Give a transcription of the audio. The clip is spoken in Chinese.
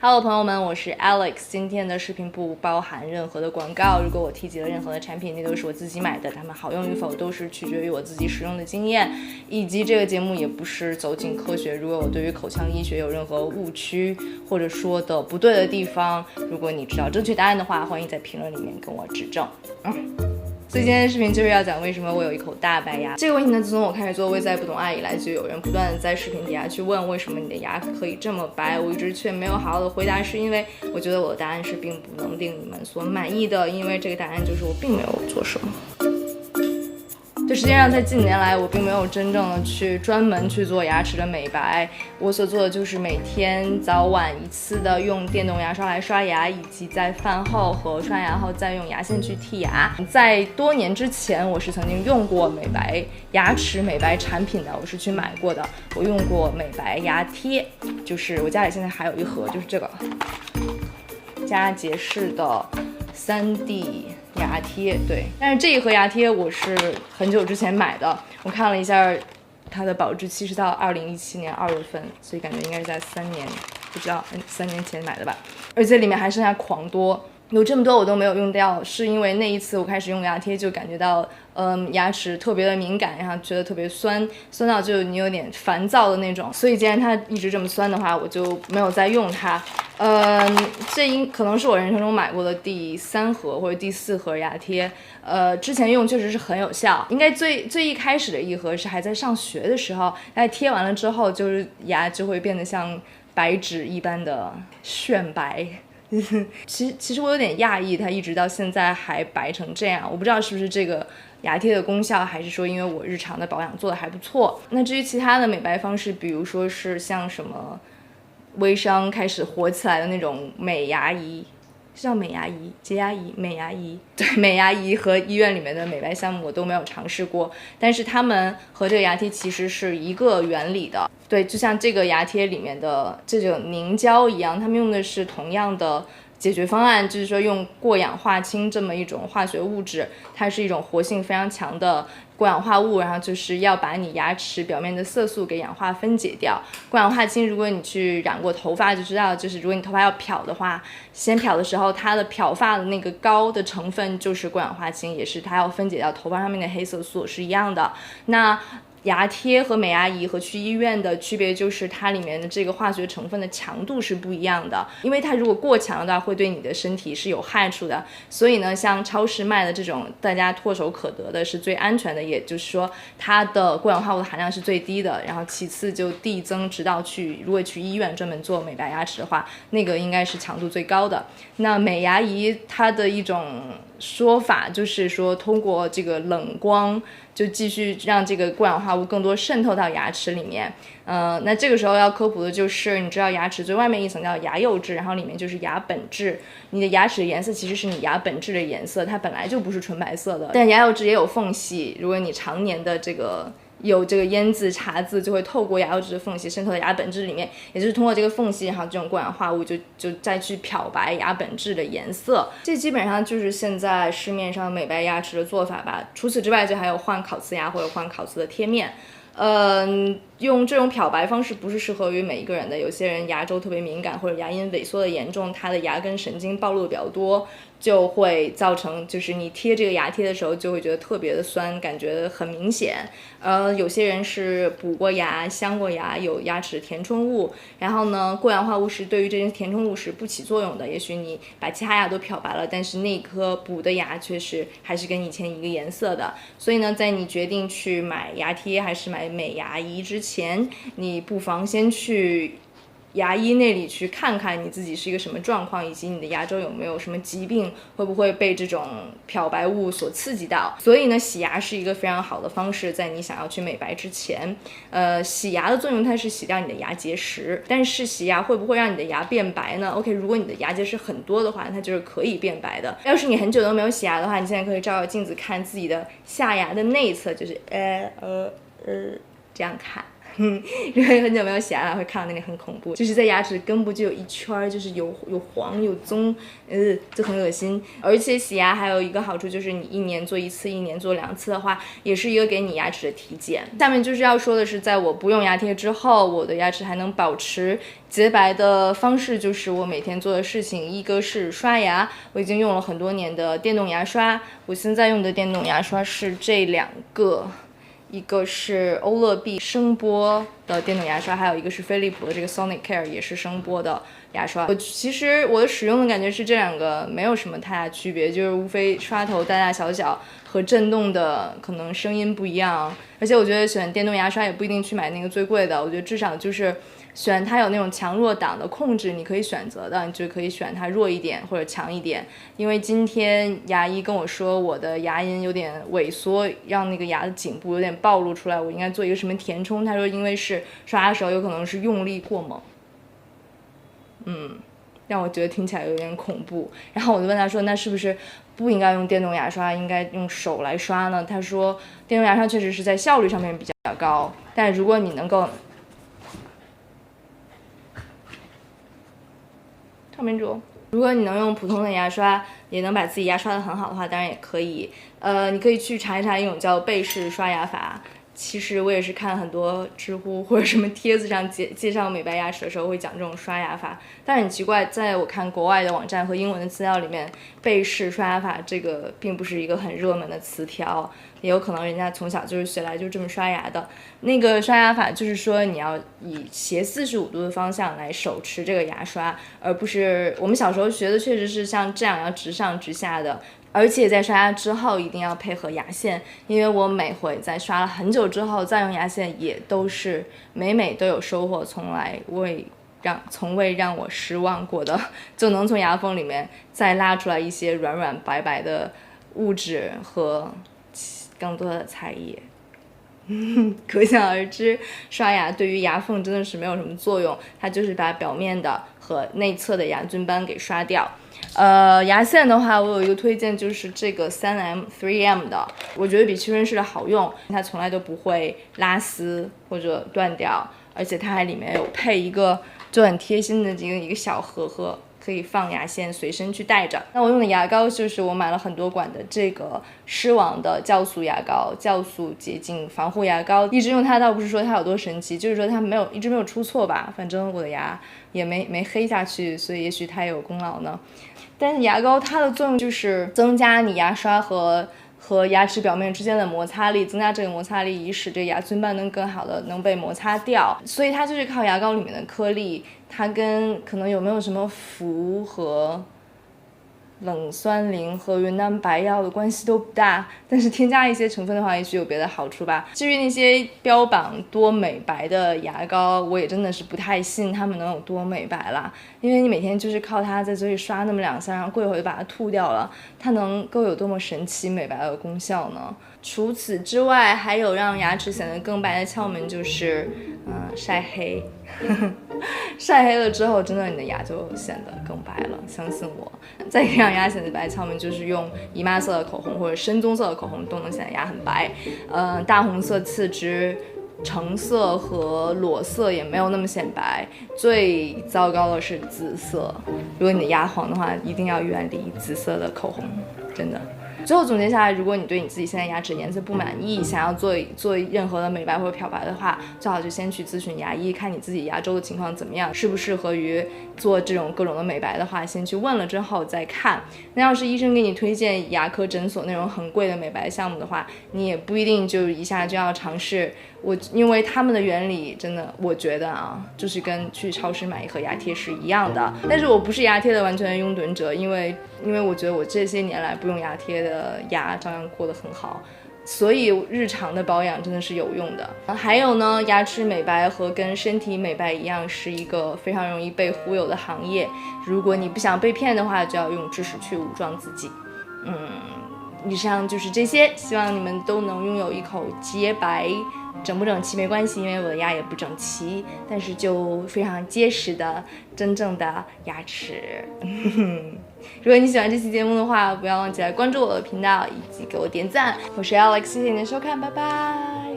Hello， 朋友们，我是 Alex。今天的视频不包含任何的广告，如果我提及了任何的产品，那都是我自己买的，它们好用与否都是取决于我自己使用的经验，以及这个节目也不是走进科学。如果我对于口腔医学有任何误区或者说的不对的地方，如果你知道正确答案的话，欢迎在评论里面跟我指正。所以今天的视频就是要讲为什么我有一口大白牙。这个问题呢，自从我开始做微在不懂爱以来，就有人不断的在视频底下去问为什么你的牙可以这么白，我一直却没有好好的回答，是因为我觉得我的答案是并不能令你们所满意的，因为这个答案就是我并没有做什么。就实际上在近年来，我并没有真正的去专门去做牙齿的美白，我所做的就是每天早晚一次的用电动牙刷来刷牙，以及在饭后和刷牙后再用牙线去剔牙。在多年之前，我是曾经用过牙齿美白产品的，我是去买过的。我用过美白牙贴，就是我家里现在还有一盒，就是这个佳洁士的3D 牙贴，对，但是这一盒牙贴我是很久之前买的，我看了一下它的保质期是到2017年2月份，所以感觉应该是在3年，不知道3年前买的吧，而且里面还剩下狂多。有这么多我都没有用掉，是因为那一次我开始用牙贴就感觉到牙齿特别的敏感，然后觉得特别酸到就你有点烦躁的那种，所以既然它一直这么酸的话，我就没有再用它。这可能是我人生中买过的第3盒或者第4盒牙贴，之前用确实是很有效，应该最一开始的一盒是还在上学的时候，大概贴完了之后就是牙就会变得像白纸一般的炫白。其实我有点讶异，它一直到现在还白成这样，我不知道是不是这个牙贴的功效，还是说因为我日常的保养做的还不错。那至于其他的美白方式，比如说是像什么微商开始火起来的那种美牙仪，是叫美牙仪、洁牙仪、美牙仪，对，美牙仪和医院里面的美白项目我都没有尝试过，但是它们和这个牙贴其实是一个原理的。对，就像这个牙贴里面的这种凝胶一样，他们用的是同样的解决方案，就是说用过氧化氢这么一种化学物质，它是一种活性非常强的过氧化物，然后就是要把你牙齿表面的色素给氧化分解掉。过氧化氢如果你去染过头发就知道，就是如果你头发要漂的话，先漂的时候它的漂发的那个膏的成分就是过氧化氢，也是它要分解掉头发上面的黑色素是一样的。那牙贴和美牙仪和去医院的区别就是它里面的这个化学成分的强度是不一样的，因为它如果过强的话会对你的身体是有害处的，所以呢像超市卖的这种大家唾手可得的是最安全的，也就是说它的过氧化物的含量是最低的，然后其次就递增，直到如果去医院专门做美白牙齿的话，那个应该是强度最高的。那美牙仪它的一种说法就是说通过这个冷光就继续让这个过氧化物更多渗透到牙齿里面。那这个时候要科普的就是，你知道牙齿最外面一层叫牙釉质，然后里面就是牙本质。你的牙齿的颜色其实是你牙本质的颜色，它本来就不是纯白色的。但牙釉质也有缝隙，如果你常年的有这个烟渍、茶渍，就会透过牙釉质的缝隙渗透到牙本质里面，也就是通过这个缝隙，然后这种过氧化物就再去漂白牙本质的颜色。这基本上就是现在市面上美白牙齿的做法吧。除此之外，就还有换烤瓷牙或者换烤瓷的贴面。用这种漂白方式不是适合于每一个人的，有些人牙周特别敏感或者牙龈萎缩的严重，他的牙根神经暴露的比较多，就会造成就是你贴这个牙贴的时候就会觉得特别的酸，感觉很明显。有些人是补过牙、镶过牙，有牙齿填充物，然后呢过氧化物是对于这些填充物是不起作用的，也许你把其他牙都漂白了，但是那颗补的牙确实还是跟以前一个颜色的。所以呢在你决定去买牙贴还是买美牙仪之前，你不妨先去牙医那里去看看你自己是一个什么状况，以及你的牙周有没有什么疾病，会不会被这种漂白物所刺激到。所以呢洗牙是一个非常好的方式，在你想要去美白之前。洗牙的作用它是洗掉你的牙结石，但是洗牙会不会让你的牙变白呢？ OK， 如果你的牙结石很多的话，它就是可以变白的。要是你很久都没有洗牙的话，你现在可以照照镜子看自己的下牙的内侧，就是这样看，因为很久没有洗牙了，会看到那里很恐怖，就是在牙齿根部就有一圈，就是有黄有棕，就很恶心。而且洗牙还有一个好处就是你一年做一次，一年做2次的话，也是一个给你牙齿的体检。下面就是要说的是，在我不用牙贴之后，我的牙齿还能保持洁白的方式，就是我每天做的事情，一个是刷牙，我已经用了很多年的电动牙刷，我现在用的电动牙刷是这2个。一个是欧乐 B 声波的电动牙刷，还有一个是飞利浦的这个 Sonic Care 也是声波的牙刷。其实我的使用的感觉是这2个没有什么太大区别，就是无非刷头大大小小和震动的可能声音不一样。而且我觉得选电动牙刷也不一定去买那个最贵的，我觉得至少就是选它有那种强弱档的控制，你可以选择的，你就可以选它弱一点或者强一点。因为今天牙医跟我说我的牙龈有点萎缩，让那个牙的颈部有点暴露出来，我应该做一个什么填充。他说因为是刷牙的时候有可能是用力过猛，让我觉得听起来有点恐怖。然后我就问他说，那是不是不应该用电动牙刷，应该用手来刷呢？他说电动牙刷确实是在效率上面比较高，但如果你能够如果你能用普通的牙刷，也能把自己牙刷得很好的话，当然也可以。你可以去查一查一种叫贝氏刷牙法。其实我也是看很多知乎或者什么帖子上介绍美白牙齿的时候会讲这种刷牙法，但是很奇怪，在我看国外的网站和英文的资料里面，贝氏刷牙法这个并不是一个很热门的词条，也有可能人家从小就是学来就这么刷牙的。那个刷牙法就是说你要以斜45度的方向来手持这个牙刷，而不是我们小时候学的确实是像这样要直上直下的。而且在刷牙之后一定要配合牙线，因为我每回在刷了很久之后再用牙线，也都是每都有收获，从未让我失望过的，就能从牙缝里面再拉出来一些软软白白的物质和更多的菜叶。可想而知，刷牙对于牙缝真的是没有什么作用，它就是把表面的和内侧的牙菌斑给刷掉。牙线的话，我有一个推荐，就是这个3M的，我觉得比屈臣氏的好用，它从来都不会拉丝或者断掉，而且它还里面有配一个就很贴心的一个小盒，可以放牙线随身去带着。那我用的牙膏就是我买了很多管的这个狮王的酵素牙膏，酵素洁净防护牙膏，一直用它倒不是说它有多神奇，就是说它一直没有出错吧，反正我的牙也没黑下去，所以也许它也有功劳呢。但是牙膏它的作用就是增加你牙刷和牙齿表面之间的摩擦力，增加这个摩擦力，以使这个牙菌斑能更好的能被摩擦掉。所以它就是靠牙膏里面的颗粒，它跟可能有没有什么氟和冷酸灵和云南白药的关系都不大，但是添加一些成分的话，也许有别的好处吧。至于那些标榜多美白的牙膏，我也真的是不太信它们能有多美白啦，因为你每天就是靠它在嘴里刷那么2下，然后过一会儿就把它吐掉了，它能够有多么神奇美白的功效呢？除此之外，还有让牙齿显得更白的窍门就是晒黑。晒黑了之后，真的你的牙就显得更白了，相信我。再一个让牙显得白窍门就是用姨妈色的口红或者深棕色的口红，都能显得牙很白。大红色、次之、橙色和裸色也没有那么显白。最糟糕的是紫色，如果你的牙黄的话，一定要远离紫色的口红，真的。最后总结下来，如果你对你自己现在牙齿颜色不满意，想要做任何的美白或者漂白的话，最好就先去咨询牙医，看你自己牙周的情况怎么样，适不适合于做这种各种的美白的话，先去问了之后再看。那要是医生给你推荐牙科诊所那种很贵的美白项目的话，你也不一定就一下就要尝试。因为他们的原理真的，我觉得就是跟去超市买一盒牙贴是一样的。但是我不是牙贴的完全拥趸者，因为我觉得我这些年来不用牙贴的牙照样过得很好，所以日常的保养真的是有用的。还有呢，牙齿美白和跟身体美白一样，是一个非常容易被忽悠的行业。如果你不想被骗的话，就要用知识去武装自己。以上就是这些，希望你们都能拥有一口洁白，整不整齐没关系，因为我的牙也不整齐，但是就非常结实的真正的牙齿。如果你喜欢这期节目的话，不要忘记来关注我的频道以及给我点赞。我是 Alex， 谢谢你的收看，拜拜。